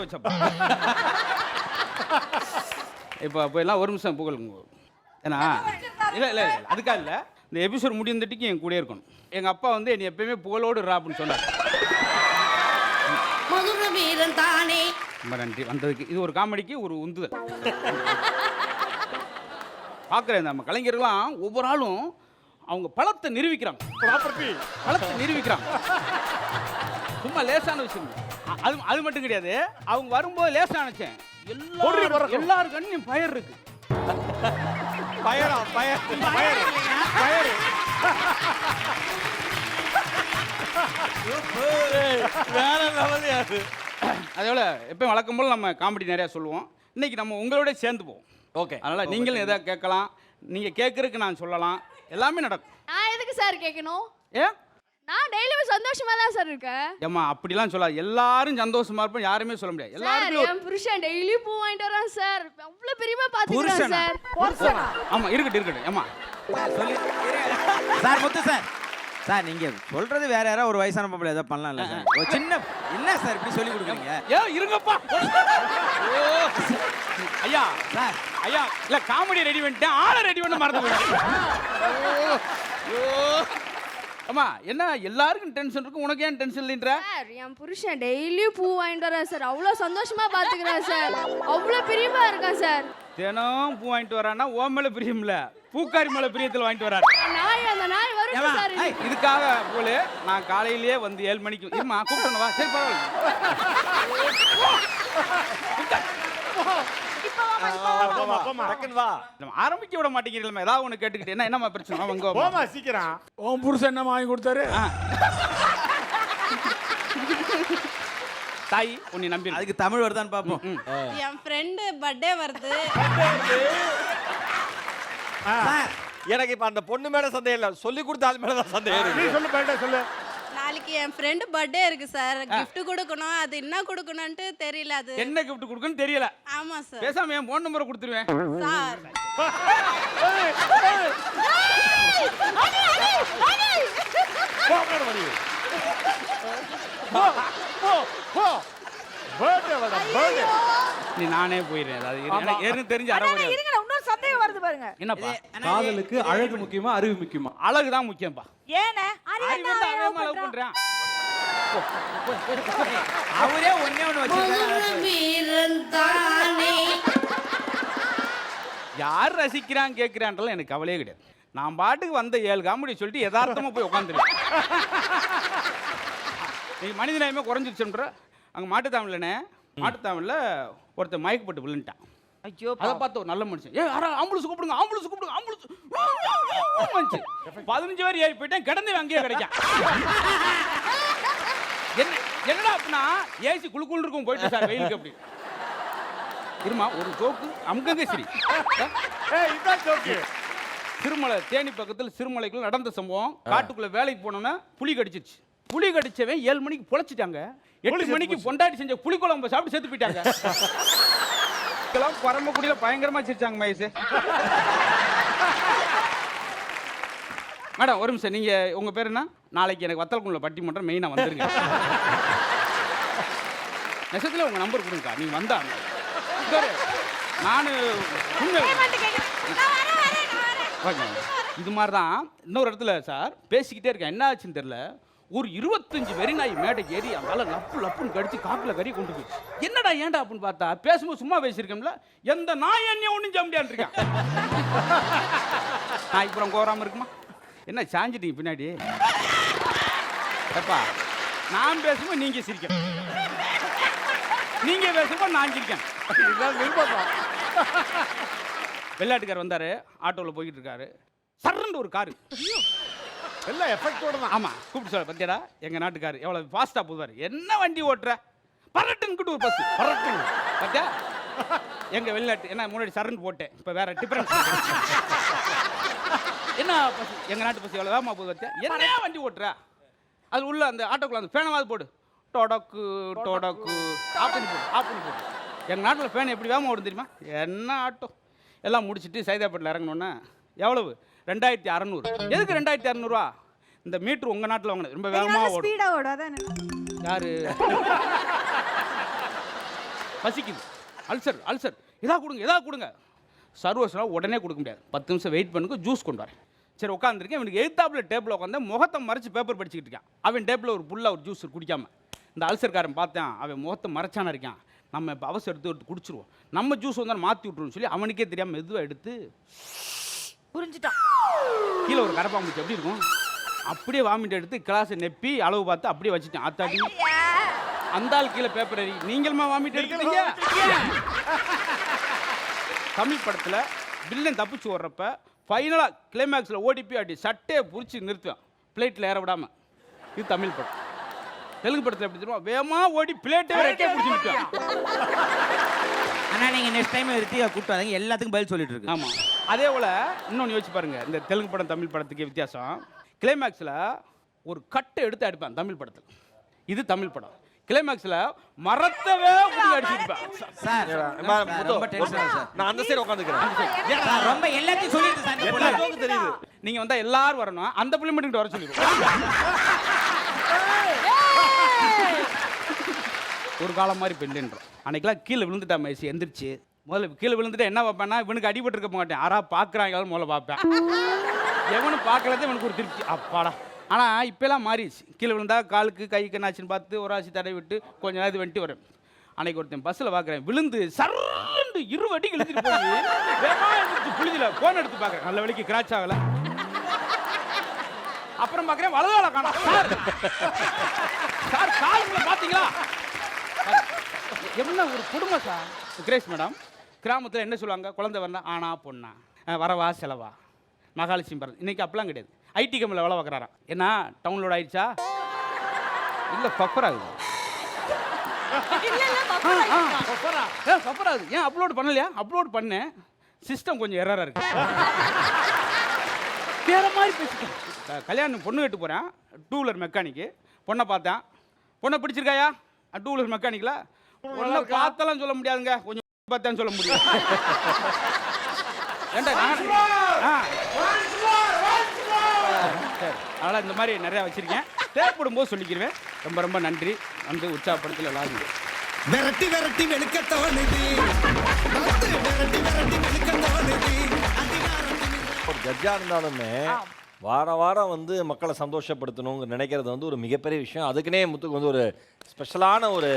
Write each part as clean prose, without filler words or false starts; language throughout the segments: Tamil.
போச்சப்பா. இப்போ எல்லாம் ஒரு நிமிஷம் புகழுங்க. ஏன்னா இல்லை அதுக்காக இல்லை, இந்த எபிசோட் முடிந்தட்டிக்கு என் கூட இருக்கணும். எங்கள் அப்பா வந்து என்னை எப்பயுமே புகழோடு இருறா அப்படின்னு சொன்னார். மதுர வீரன் தானே. ரொம்ப நன்றி வந்ததுக்கு. இது ஒரு காமெடிக்கு ஒரு உந்துதல். பார்க்குறேன் நம்ம கலைஞர்கள்லாம் ஒவ்வொரு ஆளும் அவங்க பலத்தை நிரூபிக்கிறாங்க. பலத்தை நிரூபிக்கிறாங்க. சும்மா லேசான விஷயம் அது மட்டும் கிடையாது. அவங்க வரும்போது லேசான நினைச்சேன். எல்லாரும் கண்ணியும் பயர் இருக்கு. அதோட எப்பயும் வழக்கம் போல் நம்ம காமெடி நிறையா சொல்லுவோம். இன்னைக்கு நம்ம உங்களோட சேர்ந்து போவோம். ஓகே, அதனால் நீங்களும் எதாவது கேட்கலாம், நீங்கள் கேட்குறதுக்கு நான் சொல்லலாம், எல்லாமே நடக்கும். நான் எதுக்கு சார் கேட்கணும்? ஏன்? நான் டெய்லியுமே சந்தோஷமா தான் சார் இருக்கேன். ஏம்மா அப்படிலாம் சொல்லாது. எல்லாரும் சந்தோஷமா இருப்போம், யாருமே சொல்ல முடியாது. எல்லாரும் என் புருஷன் டெய்லி பூ வாங்கிட்டு வரான் சார். அவ்வளவு பெரியமா பாத்துக்கிறான் சார். ஆமா இருக்கட்டும். ஏம்மா சொல்லி சார் முத்து சார் நீங்க சொல்றது வேற யாராவது ஒரு வயசான பொம்பளை ஏதோ பண்ணலாம்ல சார். ஒரு சின்ன என்ன சார் இப்படி சொல்லி கொடுக்குறீங்க? ஏன் இருங்கப்பா. ஐயா சார் ஐயா இல்ல காமெடி ரெடி பண்ணிட்டேன், ஆளை ரெடி பண்ண மறந்து போயிட்டேன். அம்மா என்ன எல்லாருக்கும் டென்ஷன் இருக்கு, உனக்கு ஏன் டென்ஷன் இல்லைன்ற? சார் என் புருஷன் டெய்லி பூ வாங்கிட்டு வரான் சார். அவ்வளவு சந்தோஷமா பாத்துக்கிறான் சார். அவ்வளவு பிரியமா இருக்கான் சார். தினம் பூ வாங்கிட்டு வரான்னா ஓ மேல பிரியம் இல்ல, பூக்காரி மேல பிரியத்தில் வாங்கிட்டு வராரு. அந்த நாய் வரும் சார். இதுக்காக போல நான் காலையிலேயே வந்து 7 மணிக்கு இருமா கூப்பிட்டு வா. சரி ஆரம்பிக்க விட மாட்டேங்கிறீங்களா? ஏதாவது ஒண்ணு கேட்டுக்கிட்டு என்னமா பிரச்சனை? சீக்கிரம் உன் புருஷன் என்ன வாங்கி கொடுத்தாரு? தாய் உன்னை நம்பி. அதுக்கு தமிழ் வருதான்னு பாப்போம். என் ஃப்ரெண்டு பர்த்டே வருது. எனக்கு இப்ப அந்த பொண்ணு மேல சந்தேகம் இல்ல, சொல்லி கொடுத்த ஆள் மேலதான் சந்தேகம். நீ சொல்லு பர்த்டே சொல்லு. நாளைக்கு என் ஃப்ரெண்டு பர்த்டே இருக்கு சார். gift கொடுக்கணும், அது என்ன கொடுக்கணும்னு தெரியல. அது என்ன gift கொடுக்கணும்னு தெரியல. ஆமா சார். பேசாம என் ஃபோன் நம்பரை கொடுத்துருவேன் சார். நீ நானே போயிடுறேன். அது ஏற்கனவே தெரிஞ்ச அறவுரை. இன்னொரு சந்தேகம் வருது பாருங்க. என்னப்பா? காதலுக்கு அழகு முக்கியமா அறிவு முக்கியமா? அழகு தான் முக்கியம்பா. ஏனே அறிவு வந்து அவன் லவ் பண்றான். அவரே ஒண்ணே ஒண்ணு வச்சிருக்காரு. மதுர வீரன் தானே. யார் ரசிக்கிறான் கேட்கிறான்றலாம் எனக்கு கவலையே கிடையாது. நான் பாட்டுக்கு வந்த 7 காமெடி சொல்லிட்டு யதார்த்தமா போய் உட்காந்துருக்கேன். நீ மனித நேயமே குறைஞ்சிருச்சுன்ற அங்கே மாட்டுத்தாமிழ்லண்ணே, மாட்டுத்தாமிழில் ஒருத்தர் மயக்கப்பட்டு விழுந்துட்டான். ஐயோ, அதை பார்த்து ஒரு நல்ல மனுஷன், ஆம்புலன்ஸ் கூப்பிடுங்க ஆம்புலன்ஸ் 15 பேர் ஏறி போயிட்டேன், கிடந்து அங்கேயே கிடைக்கும். என்னடா அப்படின்னா ஏசி குழுக்குள் இருக்கும் போயிட்டு சார் வெயிலுக்கு அப்படி இருமா ஒரு ஜோக்கு அங்கங்க சரி. திருமலை தேனி பக்கத்தில் சிறுமலைக்குள்ள நடந்த சம்பவம். காட்டுக்குள்ள வேலைக்கு போனோன்னா புலி கடிச்சிருச்சு. புலி கடிச்சவன் 7 மணிக்கு பொழைச்சிட்டாங்க. 8 மணிக்கு பொண்டாட்டி செஞ்ச புளிக்குழம்பு சாப்பிட்டு செத்து போயிட்டாங்க. பரமக்குடியில பயங்கரமா சிரிச்சாங்க மகேஷ். மேடம் ஒரு நிமிஷம், நீங்க உங்க பேர் என்ன? நாளைக்கு எனக்கு வத்தலக்குள்ள பட்டிமன்றம் மெயினா வந்துருங்க. நெசத்துல உங்க நம்பர் கொடுங்கக்கா, நீங்க வந்தா நானு இது மாதிரி தான். இன்னொரு இடத்துல சார் பேசிக்கிட்டே இருக்கேன், என்ன ஆச்சுன்னு தெரியல. ஒரு 25 வெறி நாய் மேடை ஏறி அங்கால லப்புன்னு கடிச்சு காக்குல கறி கொண்டு போயிடுச்சு. என்னடா ஏன்டா அப்படின்னு பார்த்தா பேசும்போது சும்மா பேசியிருக்கோம்ல, எந்த நாய் என்ன ஒன்றும் செய்ய முடியாது இருக்கேன். நாய்க்கு புறம் கோராம இருக்குமா? என்ன சாஞ்சிட்டீங்க பின்னாடி? அப்பா நான் பேசும்போது நீங்க சிரிக்கணும், நீங்க பேசும்போது நான் சிரிக்கேன். வெள்ளாட்டுக்கார் வந்தாரு, ஆட்டோவில் போய்கிட்டு இருக்காரு. சர்ன்னு ஒரு காரு எல்லாம் எஃபெக்டோட தான். ஆமா கூப்பிட்டு சொல்ல பத்தியாடா எங்க நாட்டுக்காரு எவ்வளவு ஃபாஸ்டா போவாரு. என்ன வண்டி ஓட்டுற? பரட்டுன்னு ஒரு பஸ் பரட்டுன்னு பத்தியா? எங்க வெளிநாட்டு என்ன முன்னாடி சரண்டு போட்டேன், இப்ப வேற டிஃபரன்ஸ். என்ன பஸ் எங்க நாட்டு பஸ் எவ்வளவு வேகமா போகுது பத்தியா? என்ன வண்டி ஓட்டுற? அது உள்ள அந்த ஆட்டோக்குள்ள அந்த ஃபேனாவது போடு, டொடக்கு டொடக்கு ஆஃப் பண்ணி போடு. எங்க நாட்டில் ஃபேன் எப்படி வேகமா ஓடும் தெரியுமா? என்ன ஆட்டோ எல்லாம் முடிச்சுட்டு சைதாப்பேட்டில் இறங்கணுன்னா எவ்வளவு? 2600. எதுக்கு 2600? இந்த மீட்டர் உங்க நாட்டில் வாங்கினது ரொம்ப வேகமாக ஓடும். ஸ்பீடா ஓடும். அதான் யாரு பசிக்குது, அல்சர் அல்சர், எதா கொடுங்க. சர்வஸ்லாம் உடனே கொடுக்க முடியாது, 10 நிமிஷம் வெயிட் பண்ணுங்க, ஜூஸ் கொண்டு வரேன். சரி உட்காந்துருக்கேன். இவனுக்கு எய்த்தாப்பில் டேபிள் உட்காந்து முகத்தை மறைச்சு பேப்பர் படிச்சுக்கிட்டு இருக்கான். அவன் டேபிளில் ஒரு புல்லாக ஒரு ஜூஸ் குடிக்காம. இந்த அல்சர்காரன் பார்த்தேன், அவன் முகத்தை மறைச்சான இருக்கான். நம்ம இப்போ அவசரம் எடுத்து குடிச்சிருவோம், நம்ம ஜூஸ் வந்தால் மாற்றி விட்ருன்னு சொல்லி அவனுக்கே தெரியாமல் மெதுவாக எடுத்து புரிஞ்சுட்டான். கீழே ஒரு கரப்பாம்பூச்சி எப்படி இருக்கும் அப்படியே வாமிட் எடுத்து கிளாஸை நெப்பி அளவு பார்த்து அப்படியே வச்சுட்டேன். ஆத்தாடி அந்த ஆள் கீழே பேப்பர் எறி, நீங்களுமா வாமிட் எடுக்கிறீங்க? தமிழ் படத்தில் வில்லன் தப்பிச்சு ஓடுறப்ப ஃபைனலாக கிளைமேக்ஸில் ஓடிப்பி அப்படி சட்டையை பிடிச்சி நிறுத்துவேன், பிளேட்டில் ஏற விடாமல். இது தமிழ் படம். தெலுங்கு படத்தில் எப்படி தெரியுமா, வேகமா ஓடி பிளேட்டே ரெட்டே பிடிச்சி நிறுத்துவேன். ஆனால் நீங்கள் நெக்ஸ்ட் டைம் நிறுத்தி கூப்பிட்டு வராங்க, எல்லாத்துக்கும் பதில் சொல்லிட்டு இருக்கு. ஆமாம், அதே போல் இன்னொன்று யோசிச்சு பாருங்க, இந்த தெலுங்கு படம் தமிழ் படத்துக்கு வித்தியாசம். கிளைமேக்ஸில் ஒரு கட்டை எடுத்து அடிப்பேன் தமிழ் படத்தில், இது தமிழ் படம். கிளைமேக்ஸில் மரத்தவே குடி அடிச்சிருப்பேன். சார் ரொம்ப டென்ஷன் சார். நான் அந்த சைடு உட்காந்துக்கிறேன். சார் ரொம்ப எல்லாத்தையும் சொல்லிட்டு சார் இந்த பொண்ணு. எல்லாருக்கும் தெரியுது. நீங்கள் வந்தால் எல்லாரும் வரணும், அந்த பிள்ளை மட்டும் வர சொல்லிடுவோம். ஒரு காலம் மாதிரி பெண்ணுன்றோம். அன்னைக்கெல்லாம் கீழே விழுந்துட்டா மேசி எந்திரிச்சு முதல்ல கீழே விழுந்துட்டு என்ன பார்ப்பேன்னா, இவனுக்கு அடிபட்டு இருக்க மாட்டேன், யாரா பார்க்குறாங்களான்னு முதல்ல பார்ப்பேன். எவனும் பார்க்கறது இவனுக்கு ஒரு திருப்தி, அப்பாடா. ஆனால் இப்போலாம் மாறிடுச்சு. கீழே விழுந்தா காலுக்கு கைக்கு என்னாச்சுன்னு பார்த்து ஒரு ஆசி தடை விட்டு கொஞ்ச நேரம் இது வந்துட்டு வரேன். அன்னைக்கு ஒருத்தன் பஸ்ஸில் பார்க்குறேன், விழுந்து சர்ன்னு 20 அடி இழுத்துட்டு போய் புளிஞ்சில் ஃபோன் எடுத்து பார்க்குறேன், நல்ல வழிக்கு கிராச் ஆகலை. அப்புறம் பார்க்குறேன் வலதால காணோம். சார் காலுக்குள்ள பார்த்தீங்களா? என்ன ஒரு குடும்பம் சார். கிரேஸ் மேடம், கிராமத்தில் என்ன சொல்லுவாங்க, குழந்தை வரனா ஆனா பொண்ணா, வரவா செலவா, மகாலட்சுமி பிறந்த. இன்னைக்கு அப்பெல்லாம் கிடையாது. ஐடி கம்பெனியில் வேலை பார்க்குறாராம். என்ன டவுன்லோட் ஆயிடுச்சா? இல்லை பஃபர் ஆகுது. பஃபர் ஆகுது. ஏன் அப்லோட் பண்ணலையா? அப்லோட் பண்ணேன், சிஸ்டம் கொஞ்சம் எரராக இருக்கு. வேற மாதிரி பேசிட்டேன். கல்யாணம் பொண்ணு கேட்டு போகிறேன், 2 வீலர் மெக்கானிக்கு. பொண்ணை பார்த்தேன், பொண்ணை பிடிச்சிருக்காயா? 2 வீலர் மெக்கானிக்கில் பொண்ணை பார்த்தாலும் சொல்ல முடியாதுங்க, கொஞ்சம் பார்த்தான்னு சொல்ல முடியும். ஏண்டா சரி, அதனால் இந்த மாதிரி நிறையா வச்சுருக்கேன். தேவைப்படும்போது சொல்லிக்கிறேன். ரொம்ப ரொம்ப நன்றி. வந்து உற்சாகப்படுத்தல எல்லாரும் விரட்டி விரட்டி வெளுக்க தோணுது. ஒரு ஜட்ஜா இருந்தாலுமே வாரம் வந்து மக்களை சந்தோஷப்படுத்தணும்னு நினைக்கிறது வந்து ஒரு மிகப்பெரிய விஷயம். அதுக்குன்னே முத்துக்கு வந்து ஒரு ஸ்பெஷலான ஒரு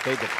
கைத்தட்டு.